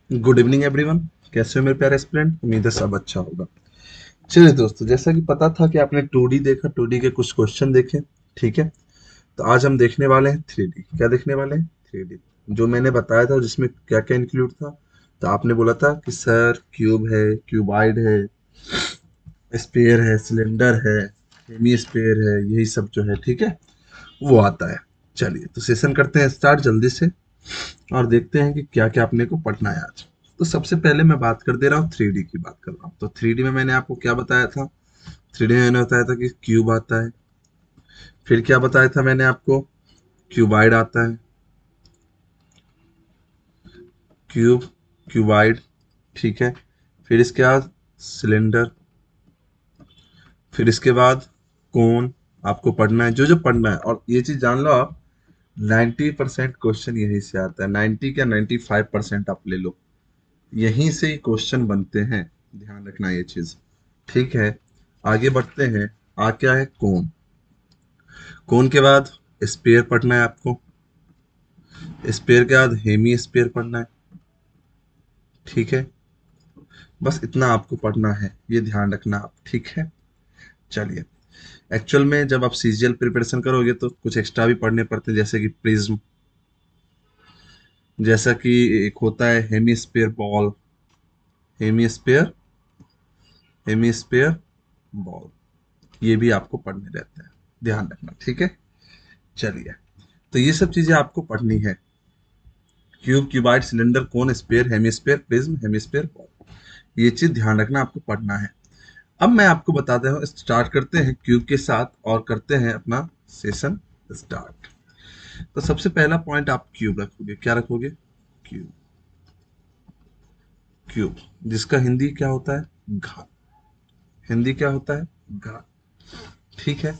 Good evening everyone. कैसे हो मेरे प्यारे स्टूडेंट? उम्मीद है सब अच्छा होगा। चलिए दोस्तों, जैसा कि पता था कि आपने 2D देखा, 2D के कुछ क्वेश्चन देखे। ठीक है, तो आज हम देखने वाले हैं 3D। क्या देखने वाले हैं? 3D। जो मैंने बताया था जिसमें क्या क्या इंक्लूड था, तो आपने बोला था कि सर क्यूब है, क्यूबाइड है, स्पेयर है, सिलेंडर है, हेमी स्पेयर है, यही सब जो है, ठीक है, वो आता है। चलिए तो सेशन करते हैं स्टार्ट जल्दी से, और देखते हैं कि क्या क्या अपने को पढ़ना है आज। तो सबसे पहले मैं बात कर दे रहा हूँ, 3D की बात कर रहा हूँ। तो 3D में मैंने आपको क्या बताया था? 3D में मैंने बताया था कि क्यूब आता है। फिर क्या बताया था मैंने आपको? क्यूबाइड आता है। क्यूब, क्यूबाइड, ठीक है। फिर इसके बाद सिलेंडर। फिर इसके बाद कोन। आपको पढ़ना है जो जो पढ़ना है, और ये चीज जान लो आप, 90% क्वेश्चन यही से आता है। 90 क्या 95% आप ले लो, यहीं से ही क्वेश्चन बनते हैं। ध्यान रखना ये चीज, ठीक है। आगे बढ़ते हैं। आ क्या है? कोन। कोन के बाद स्पेयर पढ़ना है आपको। स्पेयर के बाद हेमी स्पेयर पढ़ना है, ठीक है। बस इतना आपको पढ़ना है, ये ध्यान रखना आप, ठीक है। चलिए, एक्चुअल में जब आप सीजीएल प्रिपरेशन करोगे तो कुछ एक्स्ट्रा भी पढ़ने पड़ते हैं, जैसे कि प्रिज्म, जैसा कि एक होता है hemisphere ball, hemisphere, hemisphere ball, ये भी आपको पढ़ने रहते हैं। ध्यान रखना, ठीक है। चलिए, तो ये सब चीजें आपको पढ़नी है। Cube, cuboid, cylinder, cone, sphere, hemisphere, prism, hemisphere, ball, ये चीज ध्यान रखना, आपको पढ़ना है। अब मैं आपको बताता हूँ, स्टार्ट करते हैं क्यूब के साथ और करते हैं अपना सेशन स्टार्ट। तो सबसे पहला पॉइंट आप क्यूब रखोगे। क्या रखोगे? क्यूब। क्यूब, जिसका हिंदी क्या होता है? घन। हिंदी क्या होता है? घन, ठीक है।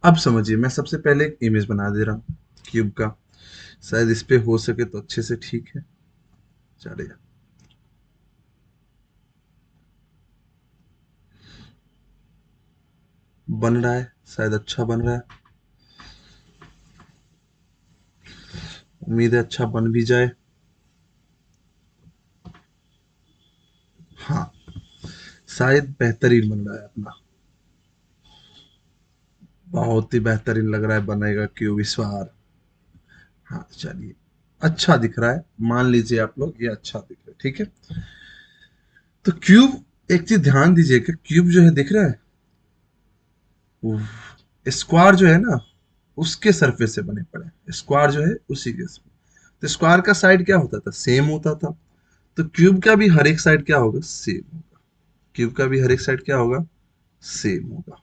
अब समझिए, मैं सबसे पहले एक इमेज बना दे रहा हूँ क्यूब का। शायद इस पे हो सके तो अच्छे से, ठीक है। चलिए, बन रहा है, शायद अच्छा बन रहा है। उम्मीद है अच्छा बन भी जाए। हाँ, शायद बेहतरीन बन रहा है अपना। बहुत ही बेहतरीन लग रहा है, बनेगा क्यूब इस बार। हाँ चलिए, अच्छा दिख रहा है, मान लीजिए आप लोग ये अच्छा दिख रहा है, ठीक है। तो क्यूब, एक चीज ध्यान दीजिएगा, क्यूब जो है दिख रहा है, स्क्वायर जो है ना, उसके सरफेस से बने पड़े। स्क्वायर जो है उसी के। तो स्क्वायर का साइड क्या होता था? सेम होता था। तो क्यूब का भी हर एक साइड क्या होगा? सेम होगा। क्यूब का भी हर एक साइड क्या होगा? सेम होगा।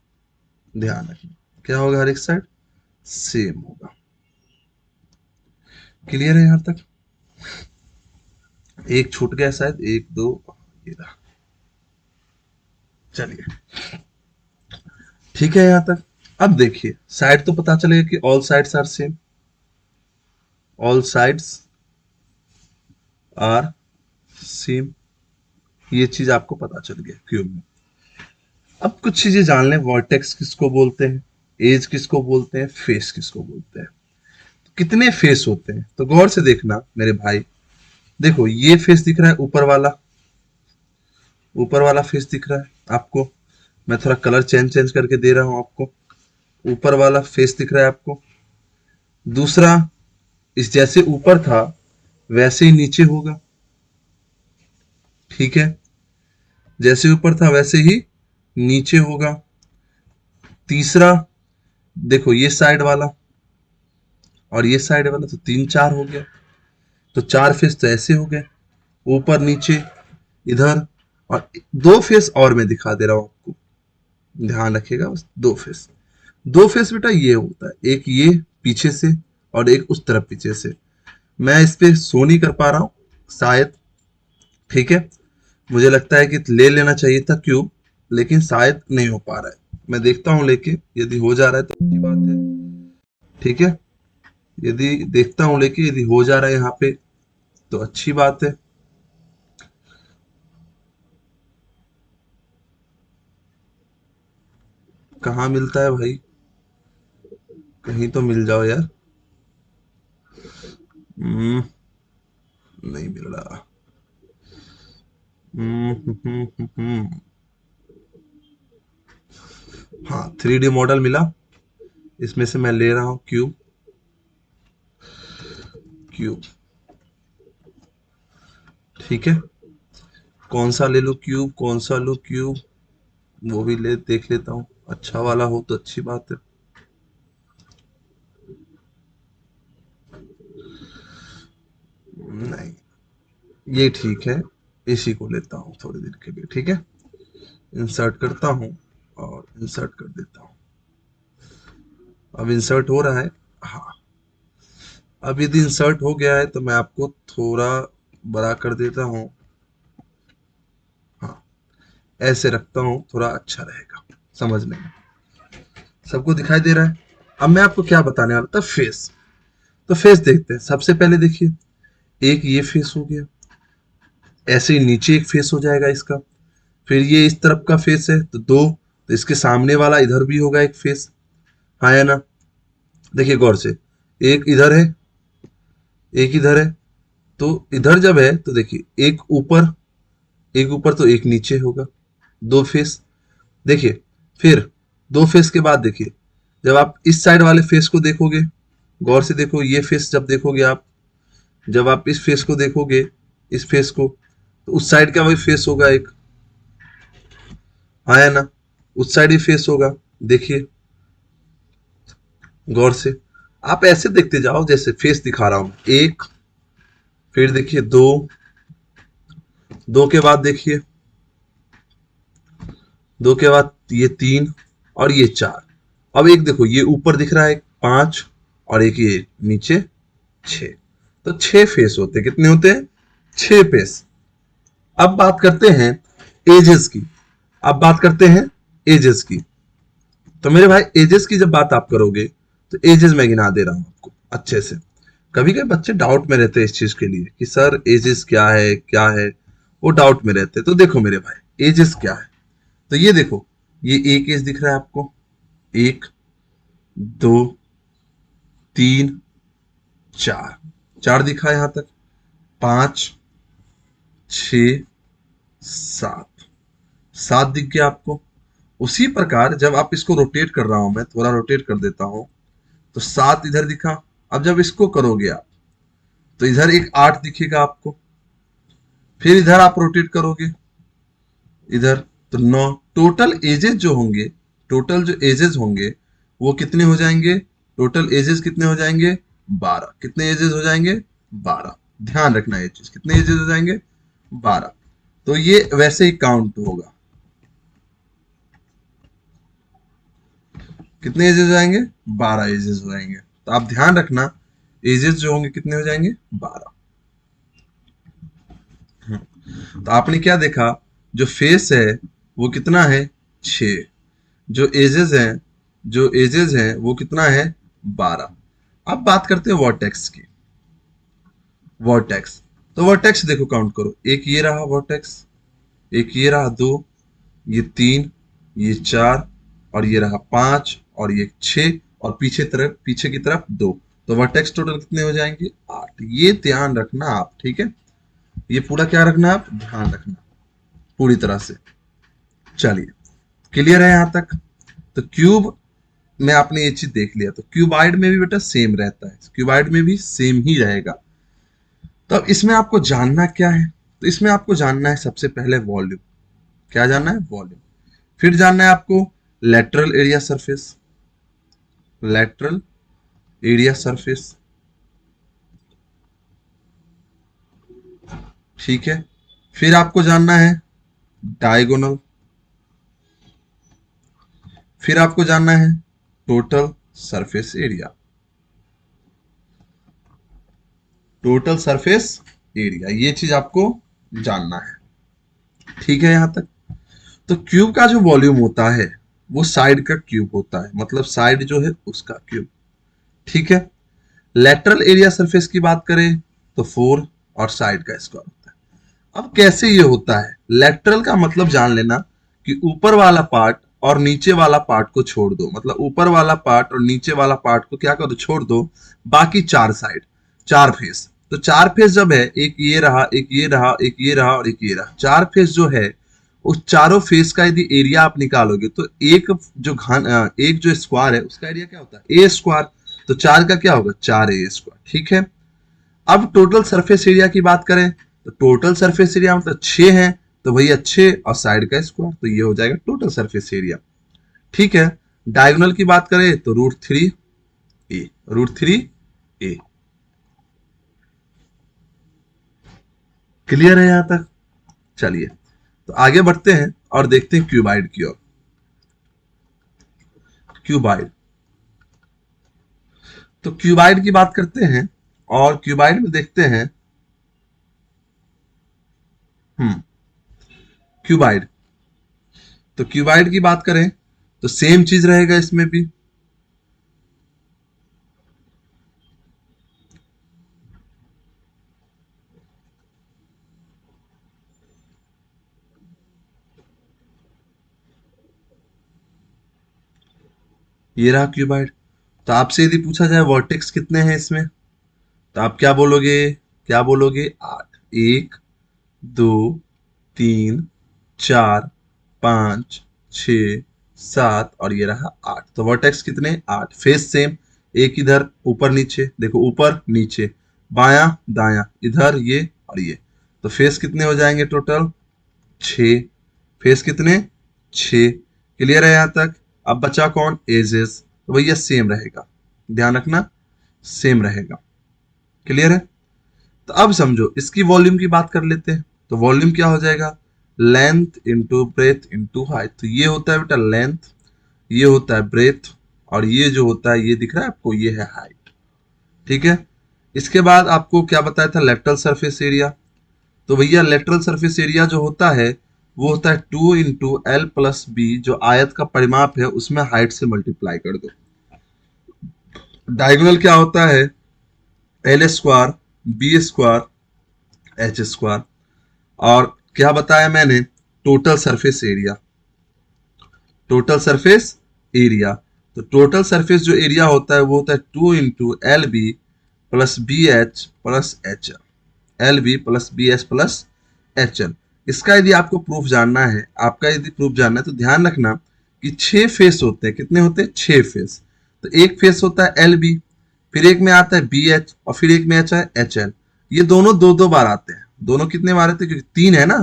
ध्यान रखना, क्या होगा? हर एक साइड सेम होगा। क्लियर है यहां तक? एक छूट गया शायद, एक दो, ये रहा। चलिए, ठीक है यहां तक। अब देखिए, साइड तो पता चलेगा कि all sides are same. All sides are same, ये चीज आपको पता चल गया क्यूब में। अब कुछ चीजें जान लें, वर्टेक्स किसको बोलते हैं, एज किसको बोलते हैं, फेस किसको बोलते हैं। तो कितने फेस होते हैं, तो गौर से देखना मेरे भाई। देखो, ये फेस दिख रहा है ऊपर वाला, ऊपर वाला फेस दिख रहा है आपको। मैं थोड़ा कलर चेंज चेंज करके दे रहा हूं आपको। ऊपर वाला फेस दिख रहा है आपको। दूसरा, इस जैसे ऊपर था वैसे ही नीचे होगा, ठीक है। जैसे ऊपर था वैसे ही नीचे होगा। तीसरा, देखो ये साइड वाला और ये साइड वाला, तो तीन चार हो गया। तो चार फेस तो ऐसे हो गए, ऊपर नीचे इधर। और दो फेस और मैं दिखा दे रहा हूं आपको, ध्यान रखिएगा बस। दो फेस, दो फेस बेटा ये होता है, एक ये पीछे से और एक उस तरफ पीछे से। मैं इस पे शो नहीं कर पा रहा हूं शायद, ठीक है। मुझे लगता है कि ले लेना चाहिए था क्यूब, लेकिन शायद नहीं हो पा रहा है। मैं देखता हूं लेके, यदि हो जा रहा है तो अच्छी बात है, ठीक है। यदि देखता हूं लेके, यदि हो जा रहा है यहाँ पे तो अच्छी बात है। कहाँ मिलता है भाई? कहीं तो मिल जाओ यार। हम्म, नहीं मिल रहा। हम्म, हम्म, हम्म, हम्म। हाँ, 3D मॉडल मिला। इसमें से मैं ले रहा हूँ क्यूब। क्यूब, ठीक है। कौन सा ले लूँ क्यूब, कौन सा लूँ क्यूब, वो भी ले देख लेता हूँ। अच्छा वाला हो तो अच्छी बात है। नहीं, ये ठीक है। इसी को लेता हूँ थोड़ी देर के लिए, ठीक है। इंसर्ट करता हूँ और इंसर्ट कर देता हूँ। अब इंसर्ट हो रहा है। हाँ, अब यदि इंसर्ट हो गया है तो मैं आपको थोड़ा बड़ा कर देता हूँ। हाँ, ऐसे रखता हूँ, थोड़ा अच्छा रहेगा समझने में। सबको दिखाई दे रहा है। अब मैं आपको क्या बताने वाला था, फेस। तो फेस देखते हैं। सबसे पहले देखिए, एक ये फेस हो गया। ऐसे ही नीचे एक फेस हो जाएगा इसका। फिर ये इस तरफ का फेस है तो दो, तो इसके सामने वाला इधर भी होगा एक फेस। हाँ या ना? देखिए गौर से, एक इधर है, एक इधर है। तो इधर जब है तो देखिए एक ऊपर, एक ऊपर तो एक नीचे होगा। दो फेस। देखिए, फिर दो फेस के बाद देखिए, जब आप इस साइड वाले फेस को देखोगे, गौर से देखो, ये फेस जब देखोगे आप, जब आप इस फेस को देखोगे, इस फेस को, तो उस साइड का वही फेस होगा एक। हाँ या ना? उस साइड ही फेस होगा। देखिए गौर से, आप ऐसे देखते जाओ जैसे फेस दिखा रहा हूं। एक, फिर देखिए दो, दो के बाद देखिए, दो के बाद ये तीन, और ये चार। अब एक देखो, ये ऊपर दिख रहा है पांच, और एक ये नीचे छह। तो छह फेस होते हैं। कितने होते हैं? छह फेस। अब बात करते हैं एजेस की। अब बात करते हैं एजेस की। तो मेरे भाई, एजेस की जब बात आप करोगे, तो एजेस मैं गिना दे रहा हूं आपको अच्छे से। कभी कभी बच्चे डाउट में रहते हैं इस चीज के लिए कि सर एजेस क्या है, क्या है। वो डाउट में रहते हैं। तो देखो मेरे भाई, एजेस क्या है। तो ये देखो, ये एक एज दिख रहा है आपको। एक, दो, तीन, चार। चार दिखा यहां तक। पांच, छ, सात। सात दिख गया आपको। उसी प्रकार जब आप इसको रोटेट कर रहा हूं, मैं थोड़ा रोटेट कर देता हूं, तो सात इधर दिखा। अब जब इसको करोगे आप, तो इधर एक आठ दिखेगा आपको। फिर इधर आप रोटेट करोगे, इधर, तो नौ। टोटल एजेस जो होंगे, टोटल जो एजेस होंगे, वो कितने हो जाएंगे? टोटल एजेस कितने हो जाएंगे? 12। कितने एजेस हो जाएंगे? 12। ध्यान रखना ये चीज, कितने एजेस हो जाएंगे? 12। तो ये वैसे ही काउंट होगा। कितने एजेस हो जाएंगे? 12 एजेस हो जाएंगे। तो आप ध्यान रखना, एजेस जो होंगे कितने हो जाएंगे? 12। तो आपने क्या देखा, जो फेस है वो कितना है? 6। जो एजेस हैं, जो एजेस हैं वो कितना है? 12। अब बात करते हैं वर्टेक्स की। वर्टेक्स, तो वर्टेक्स देखो, काउंट करो। एक ये रहा वर्टेक्स, एक ये रहा दो, ये तीन, ये चार, और ये रहा पांच, और ये छह, और पीछे तरफ, पीछे की तरफ दो। तो वर्टेक्स टोटल कितने हो जाएंगे? 8। ये ध्यान रखना आप, ठीक है। ये पूरा क्या रखना आप, ध्यान रखना पूरी तरह से। चलिए, क्लियर है यहां तक? तो क्यूब में आपने ये चीज देख लिया। तो क्यूबाइड में भी बेटा सेम रहता है, क्यूबाइड में भी सेम ही रहेगा। तो अब इसमें आपको जानना क्या है? तो इसमें आपको जानना है सबसे पहले वॉल्यूम। क्या जानना है? वॉल्यूम। फिर जानना है आपको lateral area surface. Lateral area surface, ठीक है। फिर आपको जानना है डायगोनल। फिर आपको जानना है total surface area. Total surface area, ये चीज आपको जानना है, ठीक है यहां तक। तो क्यूब का जो वॉल्यूम होता है, वो साइड का क्यूब होता है, मतलब साइड जो है उसका क्यूब, ठीक है। लेटरल एरिया सरफेस की बात करें तो 4, और साइड का स्क्वायर होता है। अब कैसे ये होता है? लेटरल का मतलब जान लेना कि ऊपर वाला पार्ट और नीचे वाला पार्ट को छोड़ दो, मतलब ऊपर वाला पार्ट और नीचे वाला पार्ट को क्या करो? छोड़ दो। बाकी चार साइड, चार फेस, तो 4 फेस जब है, एक ये रहा, एक ये रहा, एक ये रहा और एक ये रहा, 4 फेस जो है उस चारों फेस का यदि एरिया आप निकालोगे तो एक जो स्क्वायर है उसका एरिया क्या होता है, ए स्क्वायर। तो 4 का क्या होगा, 4a²। ठीक है, अब टोटल सरफेस एरिया की बात करें तो टोटल सरफेस एरिया मतलब 6 है, तो भैया 6 और साइड का स्क्वायर, तो ये हो जाएगा टोटल सरफेस एरिया। ठीक है, डायगोनल की बात करें तो √3a। क्लियर है यहां तक? चलिए तो आगे बढ़ते हैं और देखते हैं क्यूबाइड की ओर। क्यूबाइड, तो क्यूबाइड की बात करते हैं और क्यूबाइड में देखते हैं क्यूबाइड। तो क्यूबाइड की बात करें तो सेम चीज रहेगा इसमें भी। ये रहा क्यूबाइड। तो आपसे यदि पूछा जाए वर्टेक्स कितने हैं इसमें, तो आप क्या बोलोगे, 8। 1 2 3 4 5 6 7 और ये रहा 8। तो वर्टेक्स कितने, 8। फेस सेम, एक इधर ऊपर नीचे, देखो ऊपर नीचे, बायां दायां, इधर ये और ये। तो फेस कितने हो जाएंगे टोटल, 6। फेस कितने, 6। क्लियर है यहां तक? अब बचा कौन, एजेस, तो भैया सेम रहेगा, ध्यान रखना सेम रहेगा। क्लियर है? तो अब समझो इसकी वॉल्यूम की बात कर लेते हैं। तो वॉल्यूम क्या हो जाएगा, length into breadth into height. तो ये होता है बेटा लेंथ, ये होता है ब्रेथ और ये जो होता है ये दिख रहा है आपको, ये है हाइट। ठीक है, इसके बाद आपको क्या बताया था, लेटरल सरफेस एरिया। तो भैया लेटरल सरफेस एरिया जो होता है वो होता है 2 × L + B, जो आयत का परिमाप है उसमें हाइट से मल्टीप्लाई कर दो। डायगोनल क्या होता है, L² B² H²। और क्या बताया मैंने, total surface area, total surface area. तो टोटल सरफेस जो एरिया होता है वो होता है 2 × LB + BH + HL, LB + BH + HL। इसका यदि आपको प्रूफ जानना है, तो ध्यान रखना कि 6 फेस होते हैं। कितने होते हैं, 6 फेस। तो एक फेस होता है LB, फिर एक में आता है BH और फिर एक में आता है HL। ये दोनों दो दो बार आते हैं। दोनों कितने बार आते हैं, क्योंकि 3 है ना,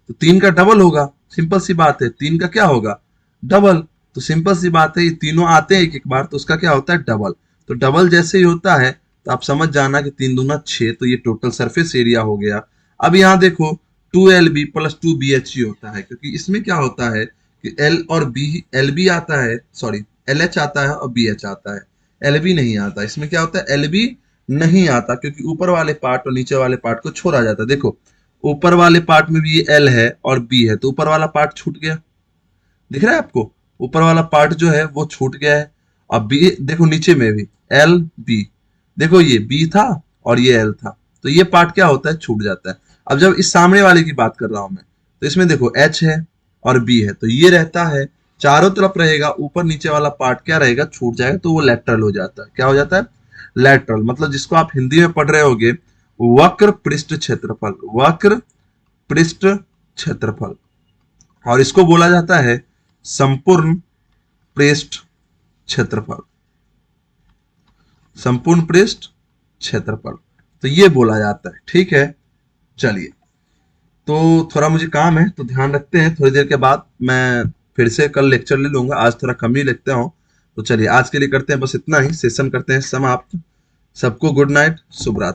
तो 3 का डबल होगा। सिंपल सी बात है, 3 का क्या होगा, डबल। तो सिंपल सी बात है, ये तीनों आते हैं एक एक बार, तो उसका क्या होता है, डबल। तो डबल जैसे ही होता है तो आप समझ जाना कि 3 दूना 6, तो ये टोटल सरफेस एरिया हो गया। अब यहाँ देखो 2LB + 2BH होता है, क्योंकि इसमें क्या होता है कि L और B, LB आता है, सॉरी LH आता है और BH आता है, LB नहीं आता। इसमें क्या होता है, LB नहीं आता, क्योंकि ऊपर वाले पार्ट और नीचे वाले पार्ट को छोड़ा जाता है। देखो ऊपर वाले पार्ट में भी ये L है और B है, तो ऊपर वाला पार्ट छूट गया, दिख रहा है आपको, ऊपर वाला पार्ट जो है वो छूट गया है। अब बी देखो, नीचे में भी LB, देखो ये B था और ये L था, तो ये पार्ट क्या होता है, छूट जाता है। अब जब इस सामने वाले की बात कर रहा हूं मैं, तो इसमें देखो H है और B है, तो ये रहता है चारों तरफ रहेगा, ऊपर नीचे वाला पार्ट क्या रहेगा, छूट जाएगा, तो वो लेटरल हो जाता है। क्या हो जाता है, लेटरल। मतलब जिसको आप हिंदी में पढ़ रहे होगे, वक्र पृष्ठ क्षेत्रफल, वक्र पृष्ठ क्षेत्रफल। और इसको बोला जाता है संपूर्ण पृष्ठ क्षेत्रफल, संपूर्ण पृष्ठ क्षेत्रफल, तो ये बोला जाता है। ठीक है, चलिए तो थोड़ा मुझे काम है, तो ध्यान रखते हैं। थोड़ी देर के बाद मैं फिर से कल लेक्चर ले लूंगा, आज थोड़ा कम ही लेते हो। तो चलिए आज के लिए करते हैं बस इतना ही, सेशन करते हैं समाप्त। सबको गुड नाइट, शुभ रात्रि।